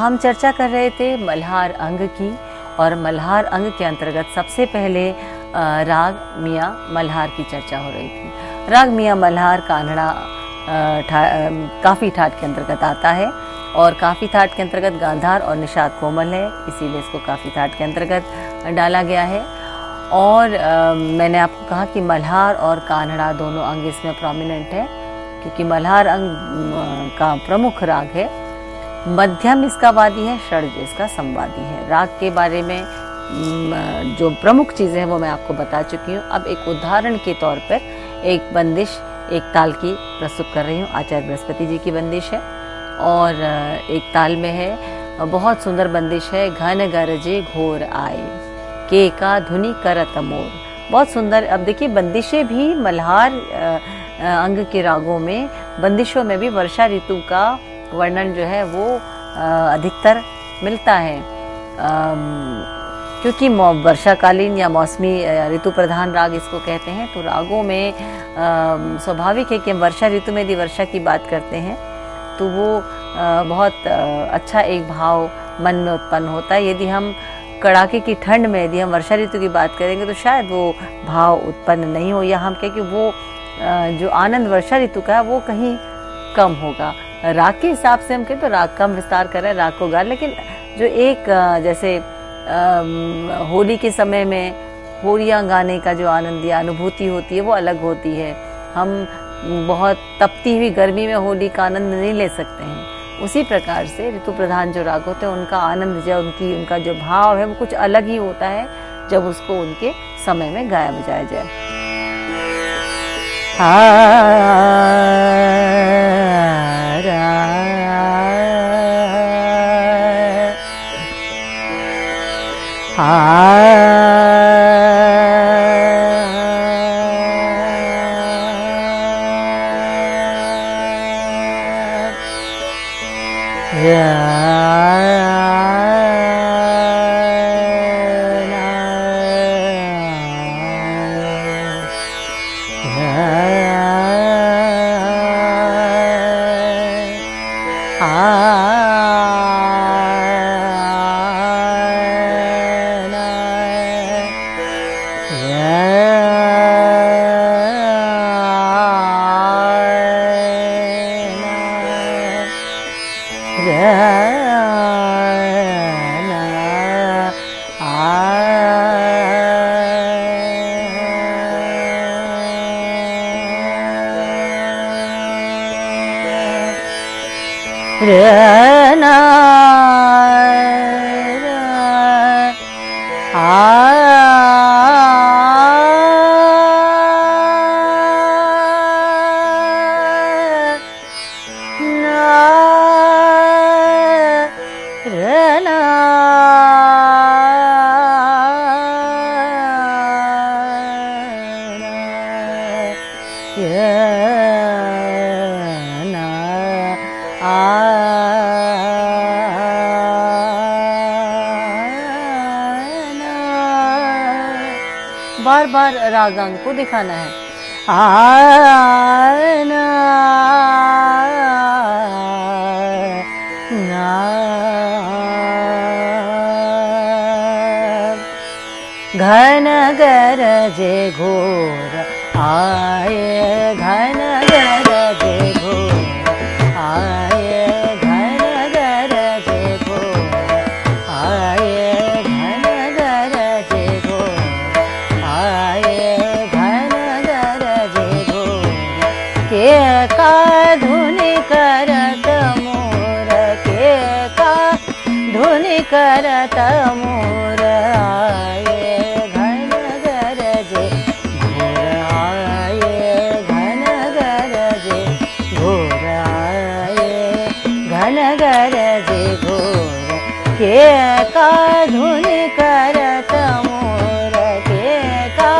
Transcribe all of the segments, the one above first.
हम चर्चा कर रहे थे मल्हार अंग की, और मल्हार अंग के अंतर्गत सबसे पहले राग मियाँ मल्हार की चर्चा हो रही थी। राग मियाँ मल्हार कान्हड़ा काफ़ी ठाट के अंतर्गत आता है, और काफ़ी ठाट के अंतर्गत गांधार और निषाद कोमल है, इसीलिए इसको काफ़ी ठाट के अंतर्गत डाला गया है। और मैंने आपको कहा कि मल्हार और कान्हड़ा दोनों अंग इसमें प्रोमिनेंट है, क्योंकि मल्हार अंग का प्रमुख राग है। मध्यम इसका वादी है, षड्ज इसका संवादी है। राग के बारे में जो प्रमुख चीज़ें हैं वो मैं आपको बता चुकी हूँ। अब एक उदाहरण के तौर पर एक बंदिश, एक ताल की प्रस्तुत कर रही हूँ। आचार्य बृहस्पति जी की बंदिश है, और एक ताल में है, बहुत सुंदर बंदिश है। घन गरजे घोर आए, के का धुनि करत मोर। बहुत सुंदर। अब देखिए, बंदिशें भी मल्हार अंग के रागों में, बंदिशों में भी वर्षा ऋतु का वर्णन जो है वो अधिकतर मिलता है, क्योंकि वर्षाकालीन या मौसमी ऋतु प्रधान राग इसको कहते हैं। तो रागों में स्वाभाविक है कि हम वर्षा ऋतु में यदि वर्षा की बात करते हैं तो वो बहुत अच्छा एक भाव मन में उत्पन्न होता है। यदि हम कड़ाके की ठंड में यदि हम वर्षा ऋतु की बात करेंगे तो शायद वो भाव उत्पन्न नहीं हो, या हम कहें कि वो जो आनंद वर्षा ऋतु का है वो कहीं कम होगा। राग के हिसाब से हम कहें तो राग कम विस्तार कर रहे हैं, राग को गा, लेकिन जो एक जैसे होली के समय में होलियाँ गाने का जो आनंद या अनुभूति होती है वो अलग होती है। हम बहुत तपती हुई गर्मी में होली का आनंद नहीं ले सकते हैं। उसी प्रकार से ऋतु प्रधान जो राग होते हैं उनका आनंद जो उनका जो भाव है वो कुछ अलग ही होता है जब उसको उनके समय में गाया बजाया जाए। बार बार रागांग को दिखाना है। घन गरजे घोर आए, घन गरजे घोर आए, घन गरजे घोर आए, घन गरजे घोर आए, घन गरजे घोर। के का धुनि करत मोर, के का धुनि करत मोर आए, घन गरजे घोर आए, घन गरजे घोर आए, घन गरजे घोर। के का धुनि करत मोर, के का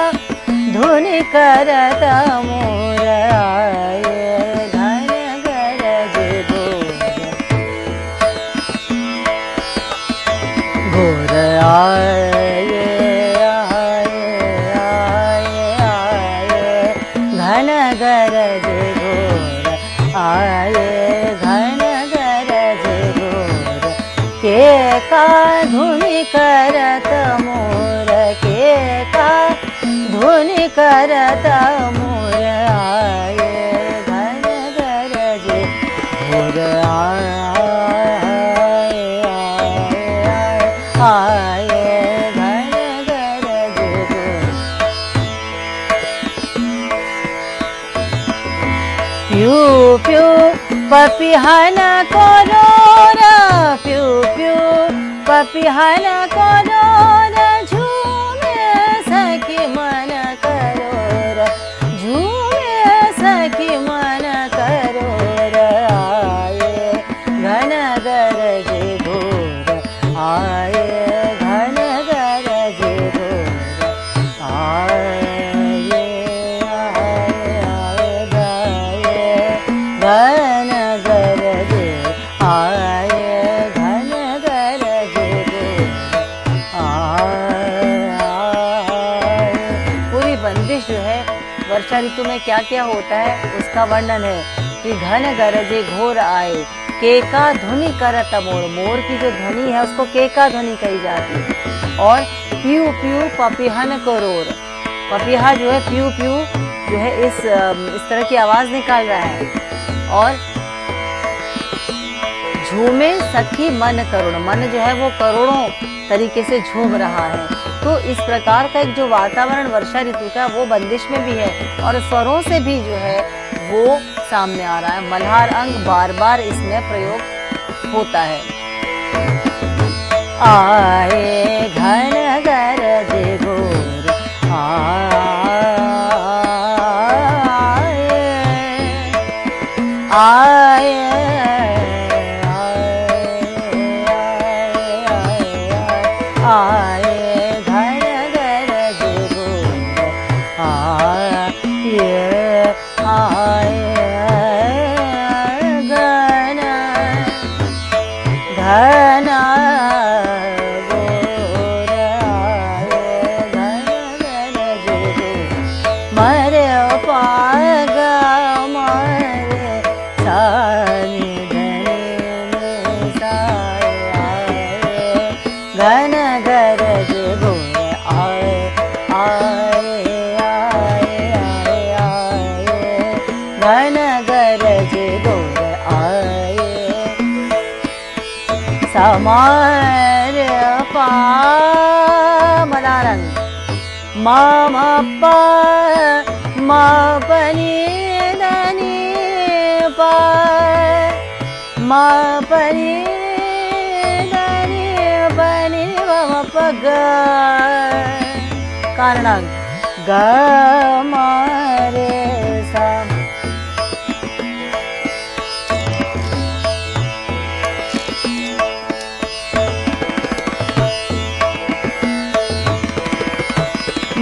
धुनि करत मोर आए, घन गरजे घोर घोर आए, आए, आए, आए, घन गरजे घोर आए, घन गरजे घोर। करत मोर आए, घन गरजे घोर आए, आए घन गरजे घोर। प्यू प्यू पपिहन कोरोर, प्यू प्यू पपिहन कोरोर, झूमे सखी मन करोर, झूमे सखी मन करोर, आए घन गरजे घोर, आए घन गरजे घोर, आए घन गरजे, आए घन गरजे घोर, आए। पूरी बंदिश जो है वर्षा ऋतु में क्या क्या होता है उसका वर्णन है कि घन गरजे घोर आए, केका ध्वनि करत मोर, मोर की जो ध्वनि है उसको केका ध्वनि कही जाती है। और प्यू प्यू पपिहन करोर, पपिहा जो है प्यू प्यू जो है इस तरह की आवाज निकाल रहा है। और झूमे सखी मन करुण, मन जो है वो करोड़ों तरीके से झूम रहा है। तो इस प्रकार का एक जो वातावरण वर्षा ऋतु का वो बंदिश में भी है और स्वरों से भी जो है वो सामने आ रहा है। मल्हार अंग बार बार इसमें प्रयोग होता है। आए घन गरजे घोर, आए आए आए घन गरजे घोर, आए आए घन घन घोर, आए घन गरजे घोर, मरे पाग मरे सानी धनी साए, घन गरजे घोर, आए आए आए आए, घन गरजे घोर, आए। समार पा मलारंग, मा मा पा मा पनी धनी पा, मा पनी धनी पनी मम पग, कारणांग ग मारे सा।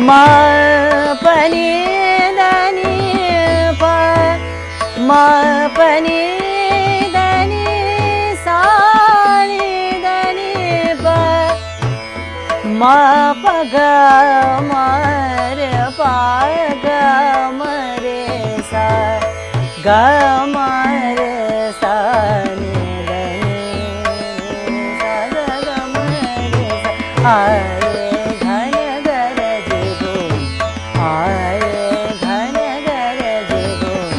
मा पनी धनी प, मा पनी धनी सा नी धनी प, मा पग मरे पाग मरे सा, ग मरे सा नी धनी सा, ग मरे सा। आए घन गरजे घोर, आए घन गरजे घोर,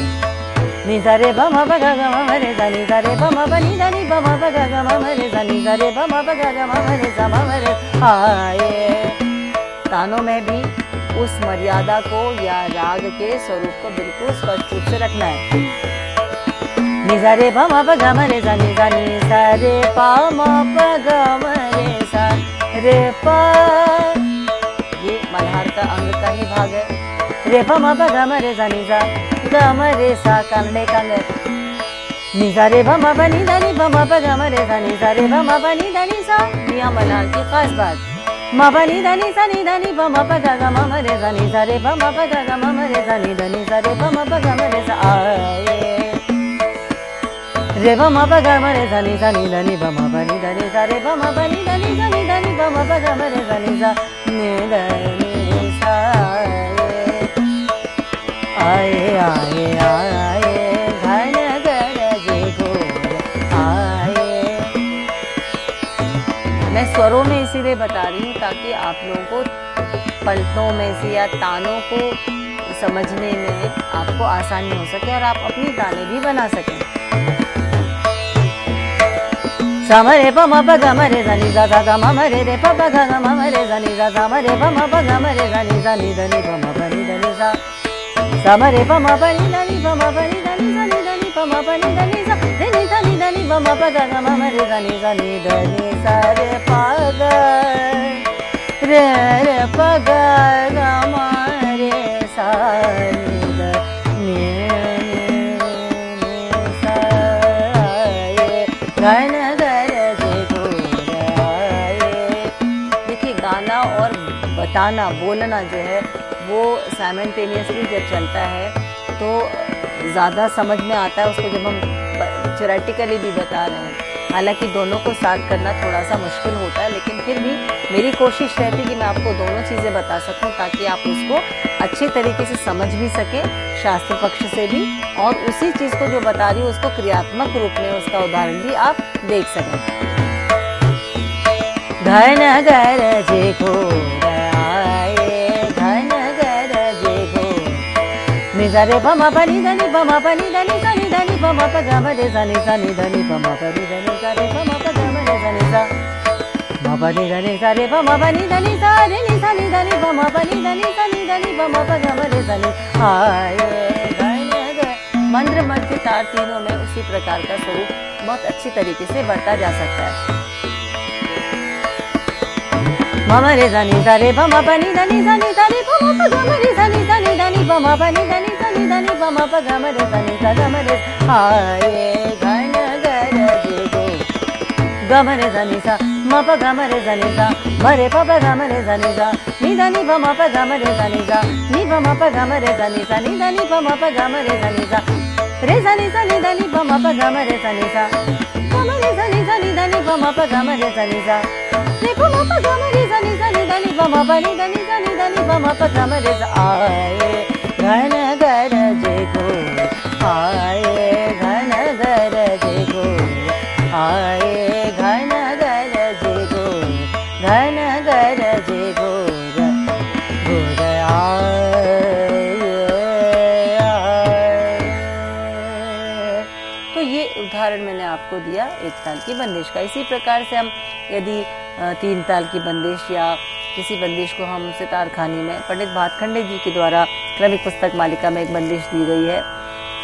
नि सा रे ब म प ग ग म म रे सा, नि सा रे ब म प नि ध नि ब म प ग ग म म रे सा, नि सा रे ब म प ग ग म म रे सा म म रे। आए तानों में भी उस मर्यादा को या राग के स्वरूप को बिल्कुल स्पष्ट रूप से रखना है। नि सा रे ब म प ग म रे सा, नि सा रे प म प ग म रे सा रे प, ये मल्हार का अंग का ही भाग है। रे प म प ग म रे सा, नि सा ग म रे सा, कानड़े का अंग है। नि सा रे ब म प नि ध नि ब म प ग म रे सा, नि सा रे ब म प नि ध नि सा। मियां मल्हार की खास बात, म प नि ध नि सा नि ध नि ब म प ग ग म म रे सा, नि सा रे ब म प ग ग म म रे सा, नि ध नि सा रे ब म प ग म रे सा। आए रे ब म प ग म रे सा, नि सा नि ध नि ब म प नि ध नि सा रे ब म प नि ध नि सा, नि ध नि ब म प ग म रे सा, नि सा नि ध नि सा। आए आए आए घन गरजे घोर, आए। मैं स्वरों में इसीलिए बता रही हूँ ताकि आप लोगों को पलटों में से या तानों को समझने में आपको आसानी हो सके और आप अपनी ताने भी बना सकें। समरे प म प ग म रे ध नि ध ध ग म म रे रे प प ग ग म म रे ध नि ध ध म रे प म प ग म रे ध नि ध नि ध नि प म प नि ध नि सा समरे प म प नि ध नि प म प नि ध नि ध नि ध नि प म प नि ध नि सा रे नि ध नि ध नि प म प ग ग म म रे ध नि ध नि ध नि सा रे प ग रे रे प ग ग म रे सा नि ध नि सा ये घन गाना और बताना बोलना जो है वो साइमल्टेनियसली जब चलता है तो ज़्यादा समझ में आता है उसको, जब हम थ्योरेटिकली भी बता रहे हैं। हालांकि दोनों को साथ करना थोड़ा सा मुश्किल होता है, लेकिन फिर भी मेरी कोशिश रहती है कि मैं आपको दोनों चीज़ें बता सकूं ताकि आप उसको अच्छे तरीके से समझ भी सकें शास्त्र पक्ष से भी, और उसी चीज़ को जो बता रही हूँ उसको क्रियात्मक रूप में उसका उदाहरण भी आप देख सकें। घन गरजे घोर आए, घन गरजे घोर नि सा रे प म प नि ध नि प म प नि ध नि सा नि ध नि प म प ग म रे सा नि सा नि ध नि प म प नि ध नि सा रे प म प ग म रे सा नि सा म प नि ध नि सा रे प म प नि ध नि सा रे नि सा नि ध नि प म प नि ध नि सा नि ध नि प म प ग म रे सा नि आए घन ग। मंद्र मध्य तार तीनों में उसी प्रकार का स्वरूप बहुत अच्छी तरीके से बरता जा सकता है। मम रे ध नि सा रे प म प नि ध नि सा नि ध नि प म प ग म रे सा नि ध नि ध नि प म प नि ध नि सा नि ध नि प म प ग म रे सा नि सा ग म रे आए घन गरजे घो ग म रे सा नि सा म प ग म रे सा नि सा म रे प प ग म रे सा नि सा नि ध नि प म प ग म रे सा नि सा नि प म प ग म रे सा नि सा नि ध नि प म प ग म रे सा नि सा रे सा नि ध नि प म प ग म रे सा नि सा ग म रे सा नि ध नि प म प ग म रे सा नि सा रे प म प ग म रे सा नि सा नि ध नि प म प नि ध नि सा नि ध नि प म प ग म रे सा आए घन गरजे घोर आए घन गरजे घोर आए घन गरजे घोर घन गरजे घोर घोर आए। तो ये उदाहरण मैंने आपको दिया एक ताल की बंदिश का। इसी प्रकार से हम यदि तीन ताल की बंदिश या किसी बंदिश को हम सितार खानी में पंडित भातखंडे जी के द्वारा क्रमिक पुस्तक मालिका में एक बंदिश दी गई है,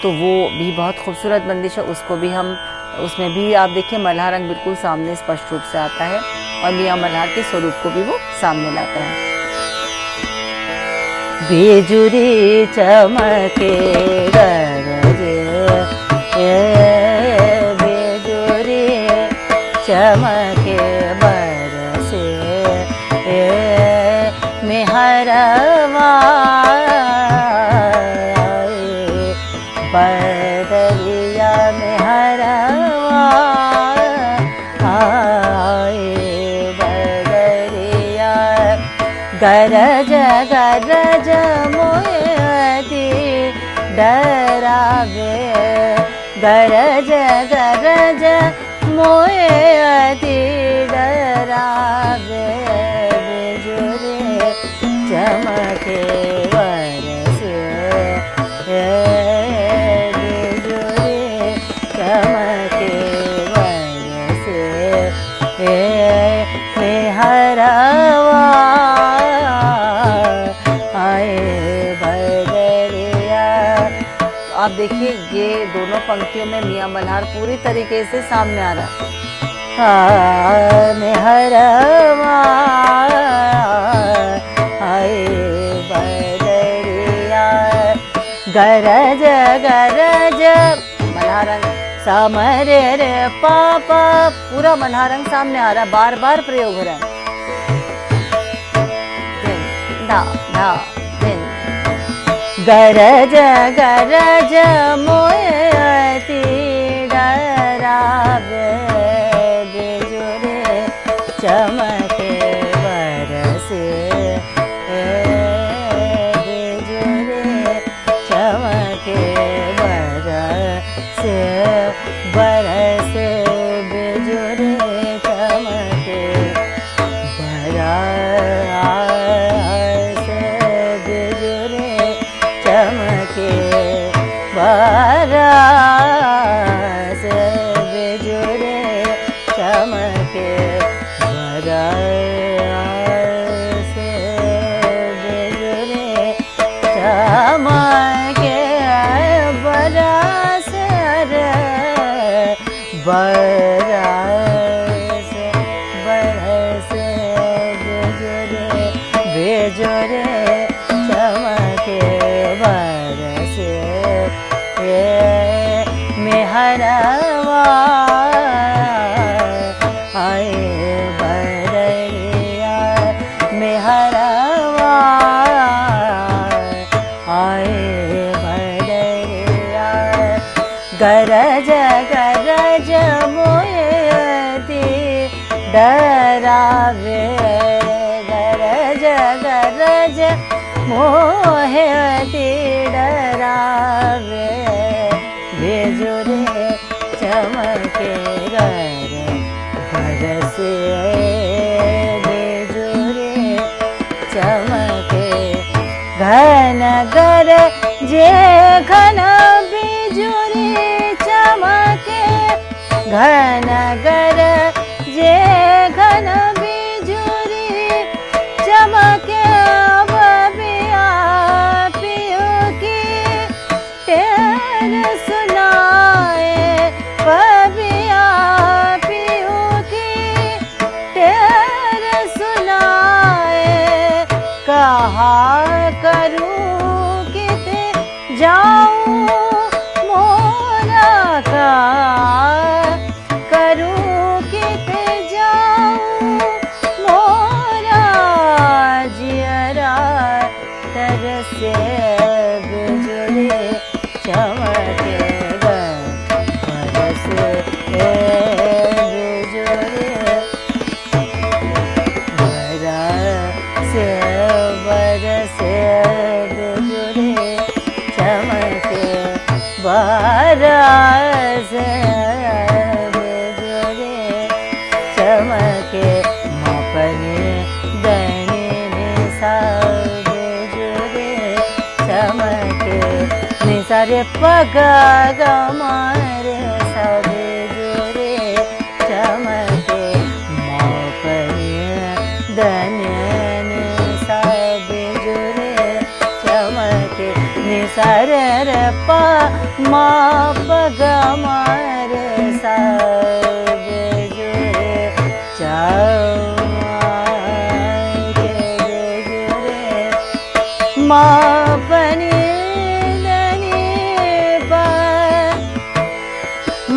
तो वो भी बहुत खूबसूरत बंदिश है। उसको भी हम उसमें भी आप देखिए मल्हार रंग बिल्कुल सामने स्पष्ट रूप से आता है और मियाँ मल्हार के स्वरूप को भी वो सामने लाता है। बिजुरी चमके गरजे बिजुरी चमके बरसे मेहरवा बदरिया मेहरवा आए बदरिया गरज गरज मोयती डरावे गरज गरज मोयती डरावे बिजुरी चमके बरसे बिजुरी चमके बरसे मेहरवा आए बदरिया। आप देखिए ये दोनों पंक्तियों में मियाँ मल्हार पूरी तरीके से सामने आ रहा है। मेहरवा आए बदरिया गरज गरज मल्हारंग समरे रे पापा, पूरा मल्हारंग सामने आ रहा है, बार बार प्रयोग हो रहा है। धा धा गरज गरज मोयती डरावे बिजुरी चमके बरसे बिजुरी चमके बरसे बरसे बिजुरी चमके बरसे गरज मोहे अति डरावे, बिजुरे चमके बरसे, बिजुरे चमके घन गरजे, घन बिजुरी चमके, घन गरजे, घन बिजुरी चमके, बबिया पियो की टेर सुनाए, बबिया पियो की टेर सुनाए, कहा करूं कित जाऊं मोरा का, करूं कित जाऊं मोरा जियरा तरसे, बिजुरे चमके बरसे, बिजुरे बरसे, बरसे, बिजुरे चमके बरसे, बिजुरे चमके, मपने दनी निसा, बिजुरे चमके, निसा रे पग गमारे सा, बिजुरे चमके, मपने दनी निसा, बिजुरे चमके, निसा रे रे पा मा पग मारे सा, बिजुरे चमके, बिजुरे मा पनी दनी पा,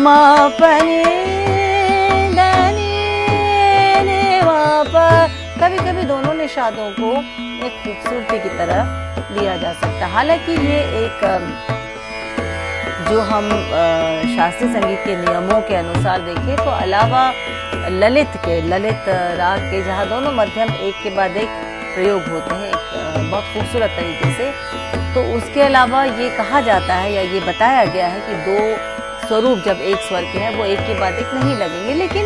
मा पनी दनी ने मा पा। कभी कभी दोनों निशादों को एक खूबसूरती की तरह लिया जा सकता है। हालांकि ये एक जो हम शास्त्रीय संगीत के नियमों के अनुसार देखें तो अलावा ललित राग के, जहाँ दोनों मध्यम एक के बाद एक प्रयोग होते हैं एक बहुत खूबसूरत तरीके से, तो उसके अलावा ये कहा जाता है या ये बताया गया है कि दो स्वरूप जब एक स्वर के हैं वो एक के बाद एक नहीं लगेंगे। लेकिन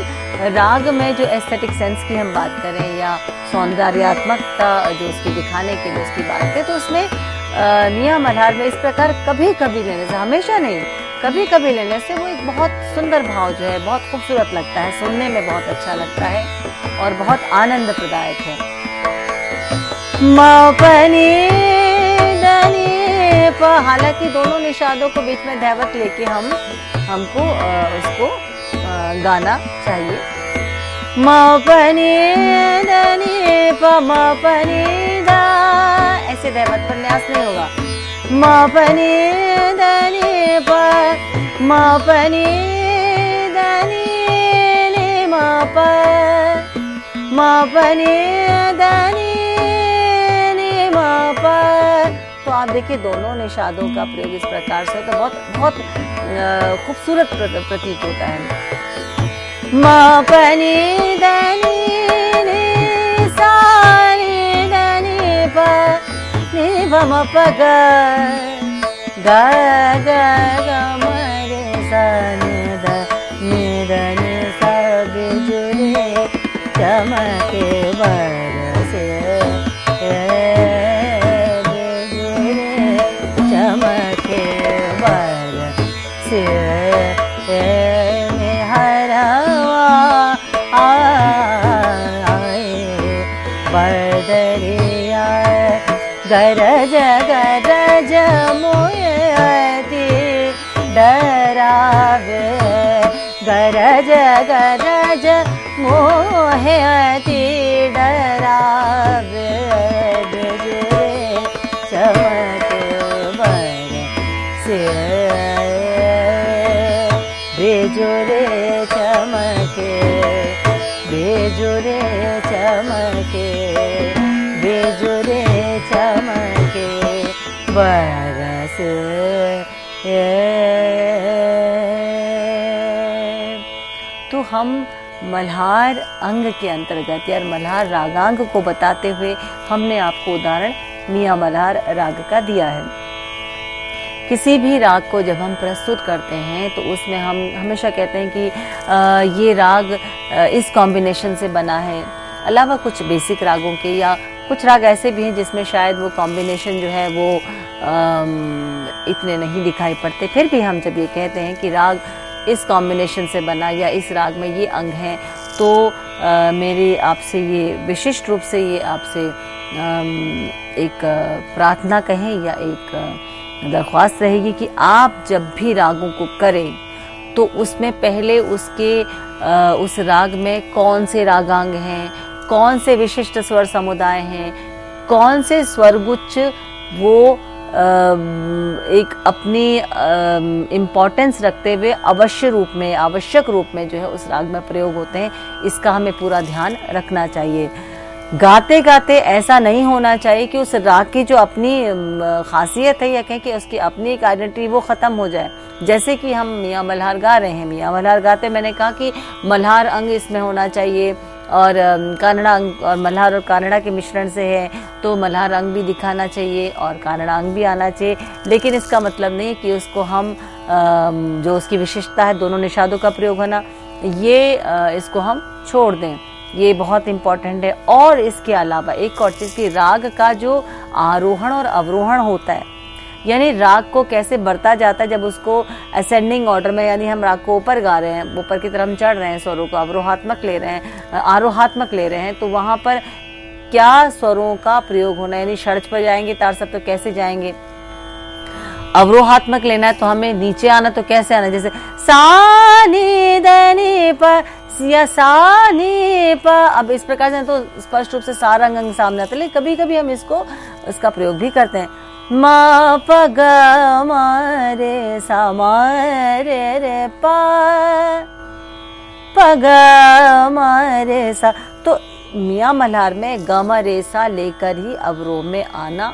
राग में जो एस्थेटिक सेंस की हम बात करें या सौंदर्यात्मकता जो उसकी दिखाने के लिए उसकी बात करें, तो उसमें मियां मल्हार में इस प्रकार कभी कभी लेने से, हमेशा नहीं, कभी कभी लेने से वो एक बहुत सुंदर भाव जो है बहुत खूबसूरत लगता है, सुनने में बहुत अच्छा लगता है और बहुत आनंद प्रदायक है। मापनी दनी प, हालांकि दोनों निशादों को बीच में दैवत लेके हमको उसको गाना चाहिए। मापनी दनी प, मापनी दा, ऐसे दैवत पर न्यास नहीं होगा। मापनी दनी प, मापनी दनी नि माप, मापनी दनी नि माप। तो आप देखिए दोनों निशादों का प्रयोग इस प्रकार से तो बहुत बहुत खूबसूरत प्रतीत होता है। मापनी दनी नि सा नि दनी प, नि प म प ग, ग ग ग म रे सा नि द नि सा, बिजुरे चमके बरसे, बिजुरे चमके बरसे, निहरवा आए बदरिया, गरज गरज मोहे अति डरावे, गरज गरज मोहे अति डरावे, बिजुरे चमके बरसे, बिजुरे चमके, बिजुरे चमके, बिजुरे चमके बरसे। तो हम मल्हार अंग के अंतर्गत या मल्हार रागांग को बताते हुए हमने आपको उदाहरण मियाँ मल्हार राग का दिया है। किसी भी राग को जब हम प्रस्तुत करते हैं तो उसमें हम हमेशा कहते हैं कि ये राग इस कॉम्बिनेशन से बना है, अलावा कुछ बेसिक रागों के, या कुछ राग ऐसे भी हैं जिसमें शायद वो कॉम्बिनेशन जो है वो इतने नहीं दिखाई पड़ते। फिर भी हम जब ये कहते हैं कि राग इस कॉम्बिनेशन से बना या इस राग में ये अंग हैं, तो मेरी आपसे ये विशिष्ट रूप से ये आपसे एक प्रार्थना कहें या एक दरख्वास्त रहेगी कि आप जब भी रागों को करें तो उसमें पहले उसके उस राग में कौन से रागांग हैं, कौन से विशिष्ट स्वर समुदाय हैं, कौन से स्वरगुच्छ वो एक अपनी इम्पोर्टेंस रखते हुए आवश्यक रूप में जो है उस राग में प्रयोग होते हैं, इसका हमें पूरा ध्यान रखना चाहिए। गाते गाते ऐसा नहीं होना चाहिए कि उस राग की जो अपनी खासियत है या कहें कि उसकी अपनी एक आइडेंटिटी वो ख़त्म हो जाए। जैसे कि हम मियाँ मल्हार गा रहे हैं, मियाँ मल्हार गाते मैंने कहा कि मल्हार अंग इसमें होना चाहिए और कानड़ा अंग, और मल्हार और कानड़ा के मिश्रण से है तो मल्हार अंग भी दिखाना चाहिए और कानड़ा अंग भी आना चाहिए। लेकिन इसका मतलब नहीं कि उसको हम जो उसकी विशिष्टता है दोनों निषादों का प्रयोग होना, ये इसको हम छोड़ दें, ये बहुत इम्पॉर्टेंट है। और इसके अलावा एक और चीज़ कि राग का जो आरोहण और अवरोहण होता है, यानी राग को कैसे बढ़ता जाता है जब उसको असेंडिंग ऑर्डर में, यानी हम राग को ऊपर गा रहे हैं, ऊपर की तरफ हम चढ़ रहे हैं, स्वरों को अवरोहात्मक ले रहे हैं, आरोहात्मक ले रहे हैं, तो वहाँ पर क्या स्वरों का प्रयोग होना है, यानी षड्ज पर जाएंगे, तार सब तो कैसे जाएंगे। अवरोहात्मक लेना है तो हमें नीचे आना तो कैसे आना, जैसे सा नी द नी प या सा नी प। अब इस प्रकार से तो स्पष्ट रूप से सारा अंग सामने आता है, लेकिन कभी कभी हम इसका प्रयोग भी करते हैं। मा प ग म रे सा म रे रे प ग म रे सा। तो मियाँ मल्हार में ग म रे सा लेकर ही अवरोह में आना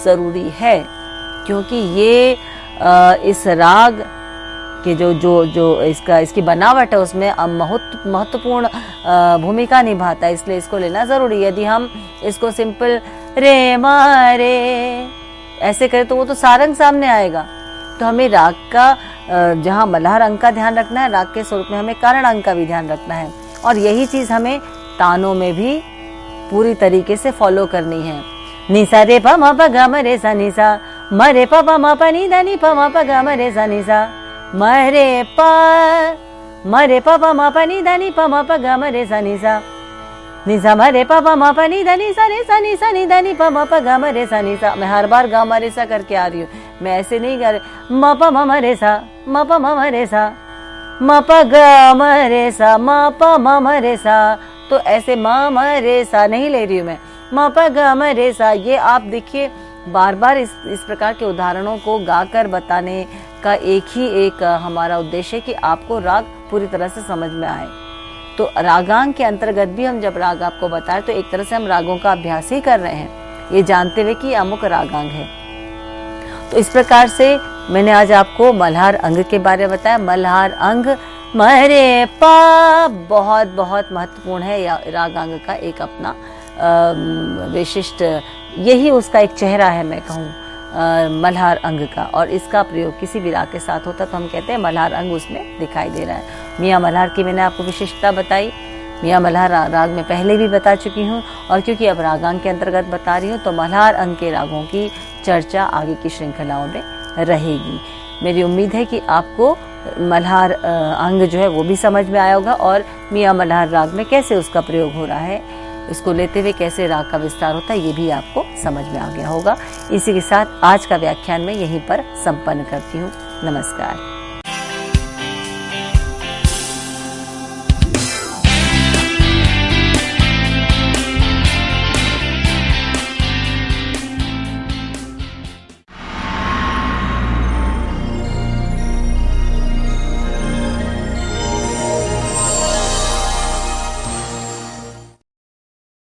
जरूरी है, क्योंकि ये इस राग कि जो इसकी बनावट है उसमें महत्वपूर्ण भूमिका निभाता है, इसलिए इसको लेना जरूरी है। यदि हम इसको सिंपल रे मा रे ऐसे करें तो वो तो सारंग सामने आएगा। तो हमें राग का जहाँ मल्हार अंग का ध्यान रखना है, राग के स्वरूप में हमें कारण अंग का भी ध्यान रखना है, और यही चीज हमें तानों में भी पूरी तरीके से फॉलो करनी है। निसा रे प म प ग म रे सा निसा, म रे प प म प नि ध नि प म प ग म रे सा निसा, म रे प प म प नि ध नि प म प ग म रे सा निसा, निसा म रे प प म प नि ध नि सा रे सा नि सा नि ध नि प म प ग म रे सा निसा। मैं हर बार ग म रे सा करके आ रही हूँ, मैं ऐसे नहीं गा रही म प म म रे सा, म प म म रे सा, म प ग म रे सा, म प म म रे सा। तो ऐसे म म रे सा नहीं ले रही हूँ मैं, म प ग म रे सा। ये आप देखिए बार बार इस प्रकार के उदाहरणों को गाकर बताने का एक हमारा उद्देश्य है कि आपको राग पूरी तरह से समझ में आए। तो रागांग के अंतर्गत भी हम जब राग आपको बताएं तो एक तरह से हम रागों का अभ्यास ही कर रहे हैं, ये जानते हुए कि अमुक रागांग है। तो इस प्रकार से मैंने आज आपको मल्हार अंग के बारे में बताया। मल्हार अंग मरे पा बहुत बहुत महत्वपूर्ण है, रागांग का एक अपना विशिष्ट, यही उसका एक चेहरा है मैं कहूँ मल्हार अंग का। और इसका प्रयोग किसी भी राग के साथ होता तो हम कहते हैं मल्हार अंग उसमें दिखाई दे रहा है। मियाँ मल्हार की मैंने आपको विशिष्टता बताई, मियाँ मल्हार राग में पहले भी बता चुकी हूँ, और क्योंकि अब रागांग के अंतर्गत बता रही हूँ तो मल्हार अंग के रागों की चर्चा आगे की श्रृंखलाओं में रहेगी। मेरी उम्मीद है कि आपको मल्हार अंग जो है वो भी समझ में आया होगा, और मियाँ मल्हार राग में कैसे उसका प्रयोग हो रहा है, इसको लेते हुए कैसे राग का विस्तार होता है, ये भी आपको समझ में आ गया होगा। इसी के साथ आज का व्याख्यान मैं यहीं पर संपन्न करती हूँ। नमस्कार।